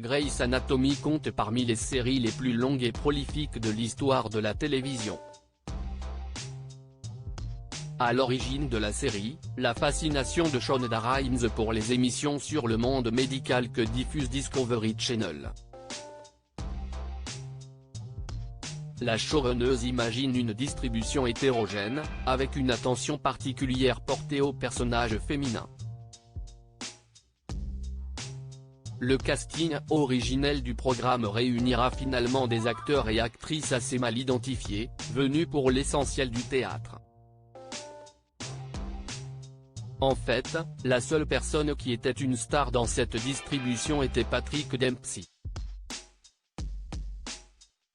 Grey's Anatomy compte parmi les séries les plus longues et prolifiques de l'histoire de la télévision. À l'origine de la série, la fascination de Shonda Rhimes pour les émissions sur le monde médical que diffuse Discovery Channel. La showrunneuse imagine une distribution hétérogène, avec une attention particulière portée aux personnages féminins. Le casting originel du programme réunira finalement des acteurs et actrices assez mal identifiés, venus pour l'essentiel du théâtre. En fait, la seule personne qui était une star dans cette distribution était Patrick Dempsey.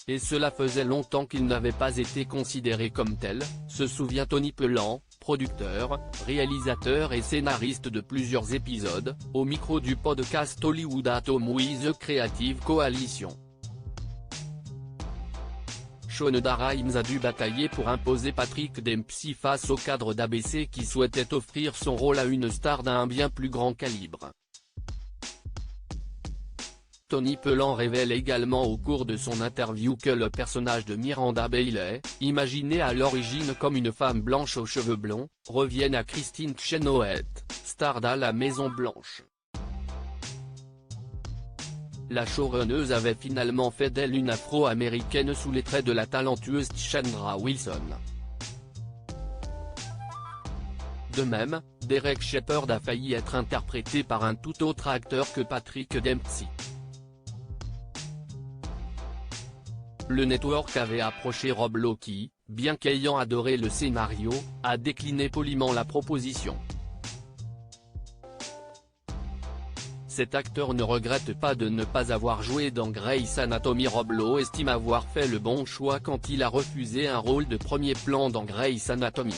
Et cela faisait longtemps qu'il n'avait pas été considéré comme tel, se souvient Tony Pelland, producteur, réalisateur et scénariste de plusieurs épisodes, au micro du podcast Hollywood at Home with the Creative Coalition. Shonda Rhimes a dû batailler pour imposer Patrick Dempsey face au cadre d'ABC qui souhaitait offrir son rôle à une star d'un bien plus grand calibre. Tony Pelland révèle également au cours de son interview que le personnage de Miranda Bailey, imaginé à l'origine comme une femme blanche aux cheveux blonds, revienne à Christine Chenoweth, star d'À la Maison Blanche. La showrunneuse avait finalement fait d'elle une afro-américaine sous les traits de la talentueuse Chandra Wilson. De même, Derek Shepherd a failli être interprété par un tout autre acteur que Patrick Dempsey. Le network avait approché Rob Lowe qui, bien qu'ayant adoré le scénario, a décliné poliment la proposition. Cet acteur ne regrette pas de ne pas avoir joué dans Grey's Anatomy. Rob Lowe estime avoir fait le bon choix quand il a refusé un rôle de premier plan dans Grey's Anatomy.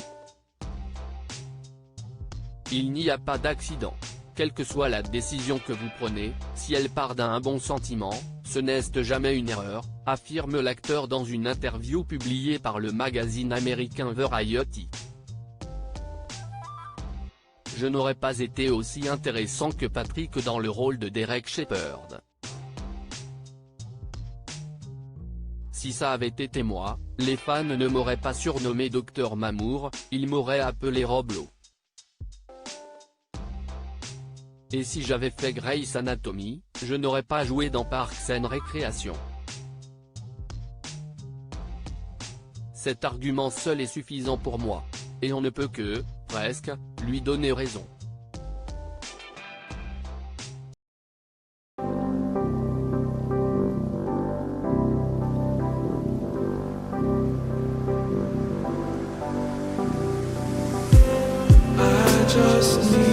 Il n'y a pas d'accident. Quelle que soit la décision que vous prenez, si elle part d'un bon sentiment, ce n'est jamais une erreur, affirme l'acteur dans une interview publiée par le magazine américain Variety. Je n'aurais pas été aussi intéressant que Patrick dans le rôle de Derek Shepherd. Si ça avait été moi, les fans ne m'auraient pas surnommé Dr Mamour, ils m'auraient appelé Rob Lowe. Et si j'avais fait Grey's Anatomy, je n'aurais pas joué dans Parks and Recreation. Cet argument seul est suffisant pour moi. Et on ne peut que, presque, lui donner raison. I just need